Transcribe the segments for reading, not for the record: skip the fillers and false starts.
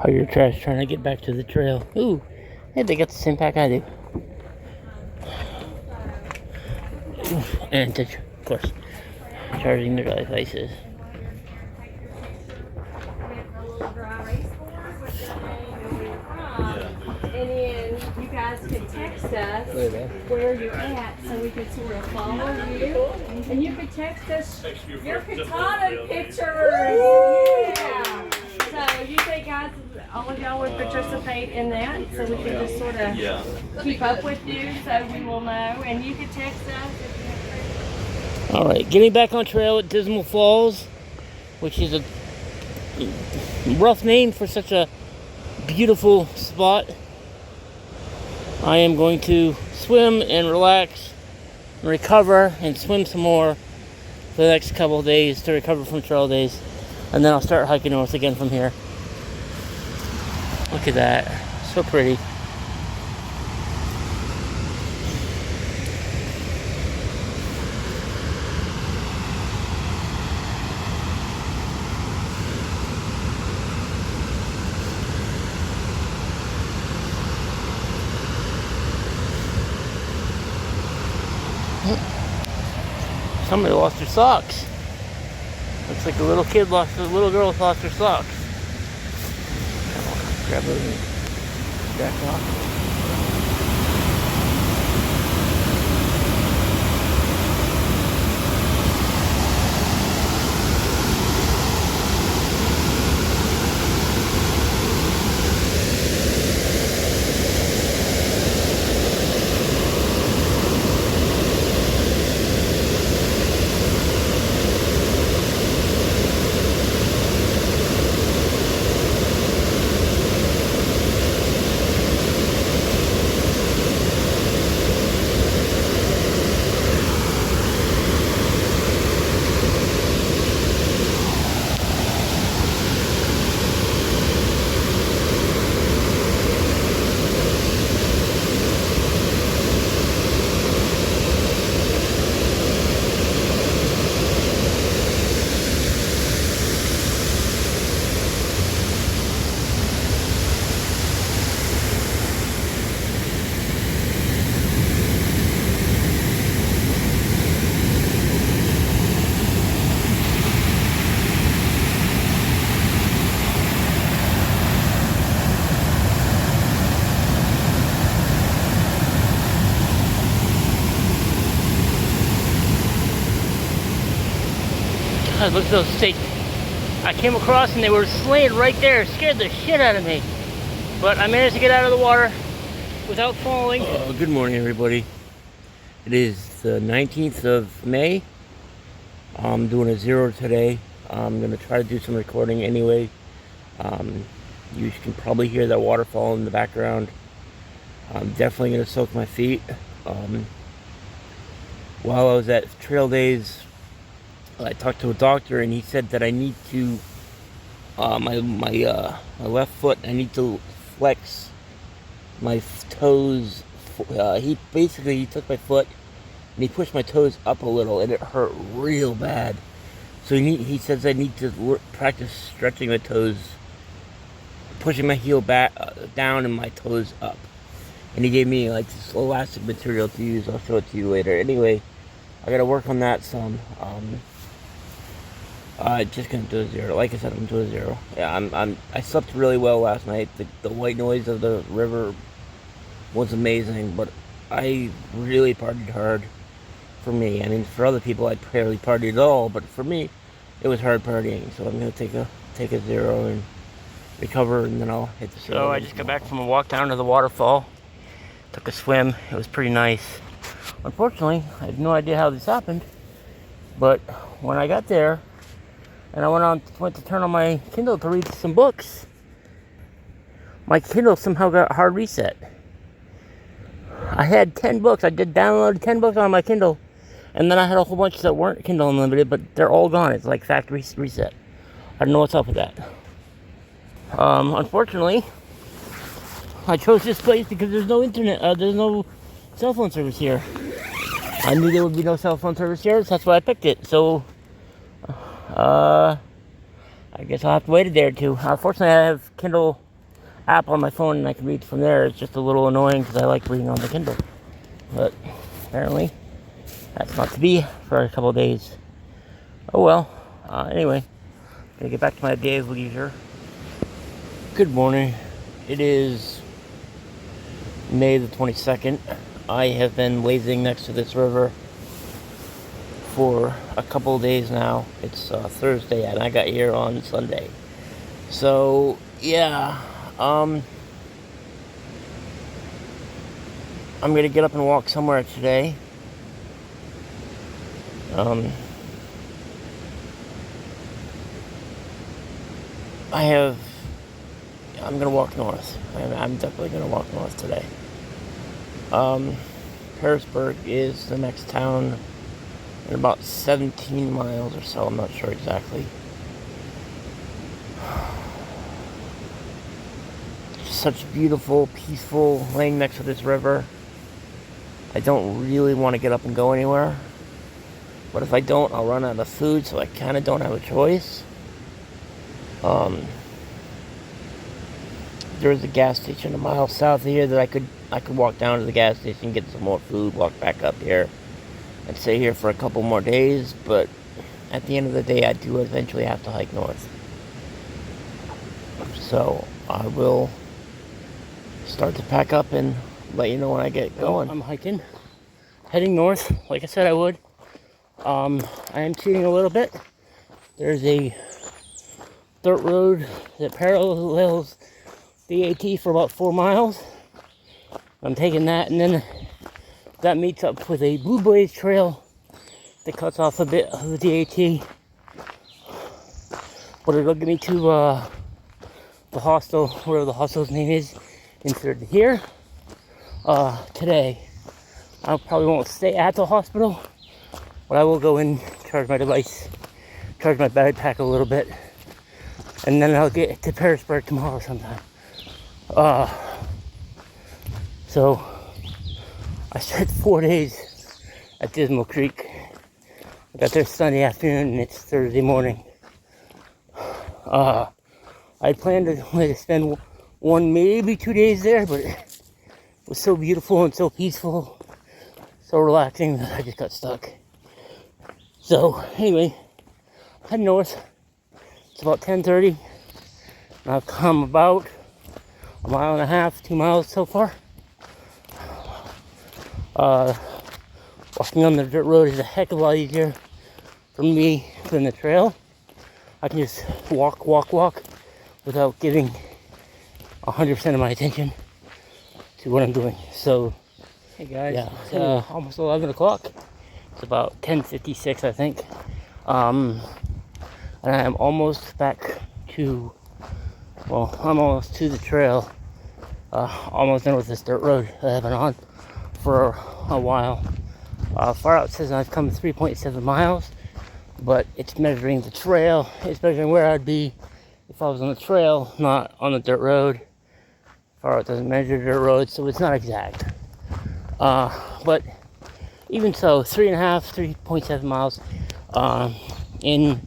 How your trash trying to get back to the trail. Ooh, hey, they got the same pack I do. And of course, charging their devices. And then you guys can text us where you're at so we can sort of follow you. And you can text us your katana pictures. Yeah. So you think guys, all of y'all would participate in that so we can just sort of keep up with you so we will know. And you can text us if you have. Alright, getting back on trail at Dismal Falls, which is a rough name for such a beautiful spot. I am going to swim and relax and recover and swim some more for the next couple of days to recover from trail days. And then I'll start hiking north again from here. Look at that. So pretty. Somebody lost their socks. Looks like a little girl lost her socks. Grab those and jack off. God, look at those steaks I came across and they were slain right there. It scared the shit out of me. But I managed to get out of the water without falling. Good morning, everybody. It is the 19th of May. I'm doing a zero today. I'm going to try to do some recording anyway. You can probably hear that waterfall in the background. I'm definitely going to soak my feet. While I was at Trail Days, I talked to a doctor and he said that I need to, my left foot, I need to flex my toes. He took my foot and he pushed my toes up a little and it hurt real bad. So he says I need to practice stretching my toes, pushing my heel back, down and my toes up. And he gave me like this elastic material to use. I'll show it to you later. Anyway, I gotta work on that some. Just gonna do a zero. Like I said, I'm gonna do a zero. Yeah, I slept really well last night. The white noise of the river was amazing, but I really partied hard. For me, I mean, for other people, I barely partied at all, but for me, it was hard partying. So I'm gonna take a zero and recover, and then I'll hit the. So I just got back from a walk down to the waterfall. Took a swim. It was pretty nice. Unfortunately, I had no idea how this happened, but when I got there and I went to turn on my Kindle to read some books, my Kindle somehow got hard reset. I had 10 books. I did download 10 books on my Kindle, and then I had a whole bunch that weren't Kindle Unlimited, but they're all gone. It's like factory reset. I don't know what's up with that. Unfortunately, I chose this place because there's no internet, there's no cell phone service here. I knew there would be no cell phone service here, so that's why I picked it. So, I guess I'll have to wait a day or two. Fortunately, I have Kindle app on my phone and I can read from there. It's just a little annoying because I like reading on the Kindle. But apparently, that's not to be for a couple of days. Oh well. Anyway, gonna get back to my day of leisure. Good morning. It is May the 22nd. I have been lazing next to this river for a couple of days now. It's Thursday and I got here on Sunday. So, yeah, I'm gonna get up and walk somewhere today. I'm gonna walk north. I'm definitely gonna walk north today. Harrisburg is the next town in about 17 miles or so. I'm not sure exactly. Such beautiful, peaceful, laying next to this river. I don't really want to get up and go anywhere. But if I don't, I'll run out of food, so I kind of don't have a choice. There's a gas station a mile south of here that I could walk down to the gas station, get some more food, walk back up here, and stay here for a couple more days. But at the end of the day, I do eventually have to hike north. So I will start to pack up and let you know when I get going. I'm hiking, heading north, like I said I would. I am cheating a little bit. There's a dirt road that parallels the AT for about 4 miles. I'm taking that, and then that meets up with a Blue Blaze trail that cuts off a bit of the DAT. But it'll get me to the hostel, whatever the hostel's name is, inserted here. Today, I probably won't stay at the hospital, but I will go in, charge my device, charge my backpack a little bit, and then I'll get to Harrisburg tomorrow sometime. So I spent 4 days at Dismal Creek. I got there Sunday afternoon and it's Thursday morning. I planned to spend 1, maybe 2 days there, but it was so beautiful and so peaceful, so relaxing that I just got stuck. So anyway, head north. It's about 10:30. And I've come about 1.5 miles, 2 miles so far. Walking on the dirt road is a heck of a lot easier for me than the trail. I can just walk without giving 100% of my attention to what I'm doing. So, hey guys, yeah, it's almost 11 o'clock. It's about 10:56, I think. And I am almost back to, well, I'm almost to the trail. Almost done with this dirt road that I've been on for a while. Far out says I've come 3.7 miles, but it's measuring the trail. It's measuring where I'd be if I was on the trail, not on the dirt road. Far out doesn't measure dirt road, so it's not exact. But even so, 3.7 miles in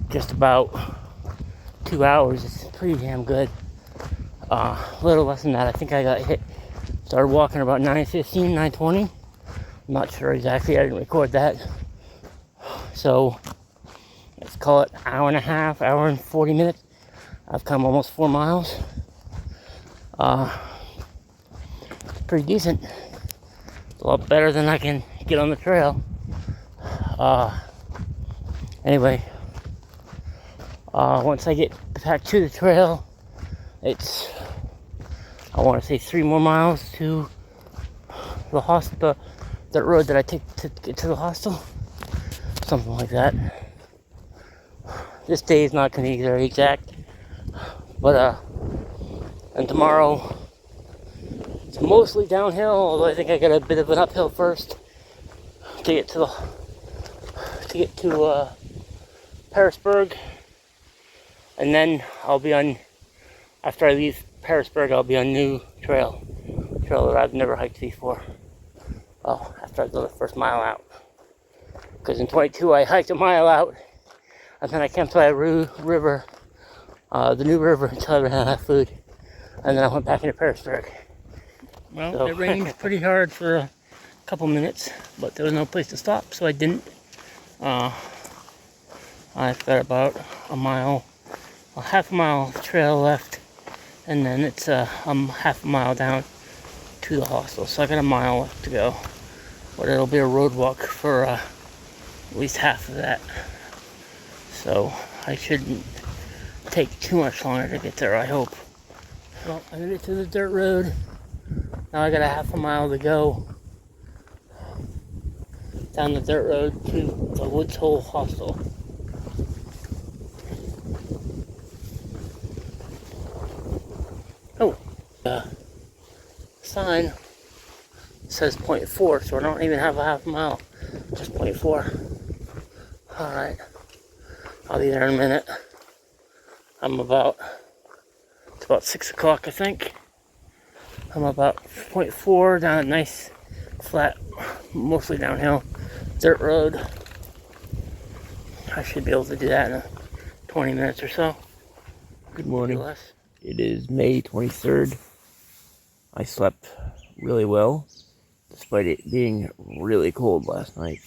just about 2 hours is pretty damn good. A little less than that. I think I got started walking about 9:15, 9:20. I'm not sure exactly. I didn't record that. So let's call it hour and a half, hour and 40 minutes. I've come almost 4 miles. It's pretty decent. It's a lot better than I can get on the trail. Anyway, once I get back to the trail, it's, I want to say 3 more miles to the hostel, the road that I take to get to the hostel, something like that. This day is not going to be very exact, but and tomorrow it's mostly downhill, although I think I got a bit of an uphill first to get to Harrisburg, and then I'll be on, after I leave Harrisburg, I'll be on new trail that I've never hiked before. Well, after I go the first mile out, because in 22 I hiked a mile out, and then I camped by a river, the new river, until I ran out of food. and then I went back into Pearisburg. Well, so, it rained pretty hard for a couple minutes, but there was no place to stop, so I didn't. I've got about a half a mile trail left, and then it's half a mile down to the hostel, so I got a mile left to go, but it'll be a road walk for at least half of that, so I shouldn't take too much longer to get there, I hope. Well, I made it to the dirt road. Now I got a half a mile to go down the dirt road to the Woods Hole Hostel. Oh, sign says 0.4, so I don't even have a half mile, just 0.4. Alright, I'll be there in a minute. It's about 6 o'clock, I think. I'm about 0.4 down a nice, flat, mostly downhill dirt road. I should be able to do that in 20 minutes or so. Good morning. It is May 23rd. I slept really well, despite it being really cold last night.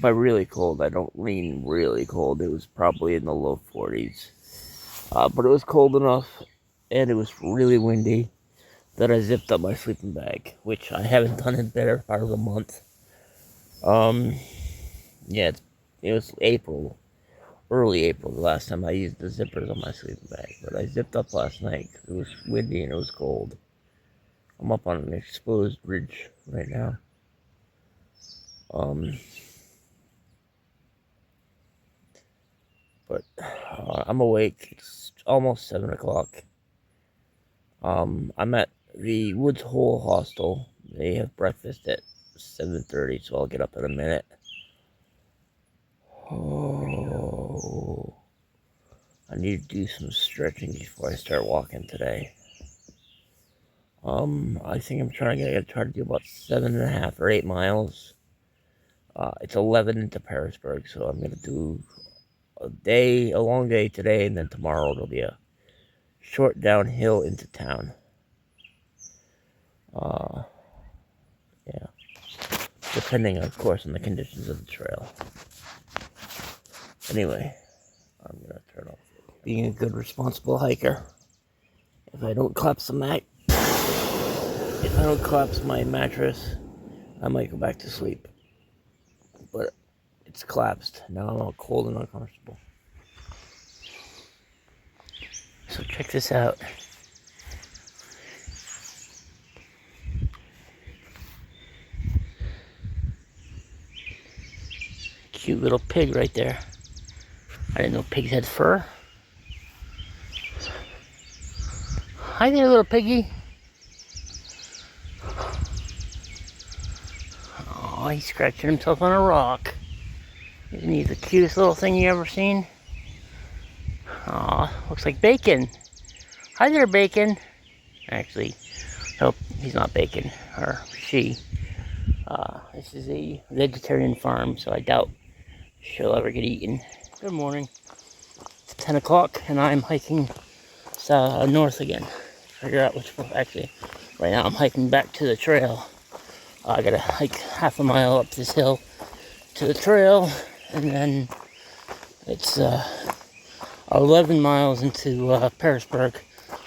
By really cold, I don't mean really cold. It was probably in the low 40s. But it was cold enough, and it was really windy, that I zipped up my sleeping bag, which I haven't done in better part of a month. Yeah, it was early April, the last time I used the zippers on my sleeping bag. But I zipped up last night because it was windy and it was cold. I'm up on an exposed ridge right now. But I'm awake. It's almost 7 o'clock. I'm at the Woods Hole Hostel. They have breakfast at 7:30, so I'll get up in a minute. Oh, I need to do some stretching before I start walking today. I think I'm try to do about 7.5 or 8 miles. It's 11 into Pearisburg, so I'm gonna do a long day today, and then tomorrow it'll be a short downhill into town. Yeah, depending, of course, on the conditions of the trail. Anyway, I'm gonna turn off. Being a good, responsible hiker, if I don't collapse my mattress, I might go back to sleep. But it's collapsed. Now I'm all cold and uncomfortable. So check this out. Cute little pig right there. I didn't know pigs had fur. Hi there, little piggy. Oh, he's scratching himself on a rock. Isn't he the cutest little thing you ever seen? Aw, looks like Bacon. Hi there, Bacon. Actually, nope, he's not Bacon, or she. This is a vegetarian farm, so I doubt she'll ever get eaten. Good morning. It's 10 o'clock, and I'm hiking north again. Figure out which one. Actually, right now I'm hiking back to the trail. I gotta hike half a mile up this hill to the trail, and then it's 11 miles into Pearisburg.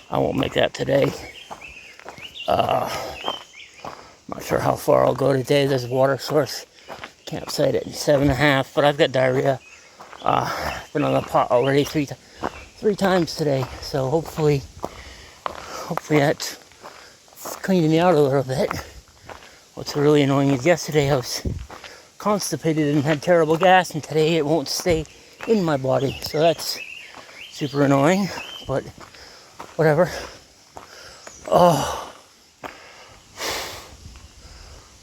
I won't make that today. Not sure how far I'll go today. There's a water source campsite at 7.5, but I've got diarrhea. Been on the pot already three times today, so hopefully that's cleaning me out a little bit. What's really annoying is yesterday I was constipated and had terrible gas, and today it won't stay in my body, so that's super annoying, but whatever. Oh,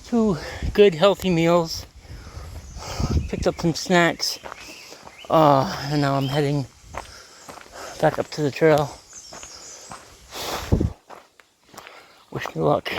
2 good healthy meals, picked up some snacks, and now I'm heading back up to the trail. Wish me luck.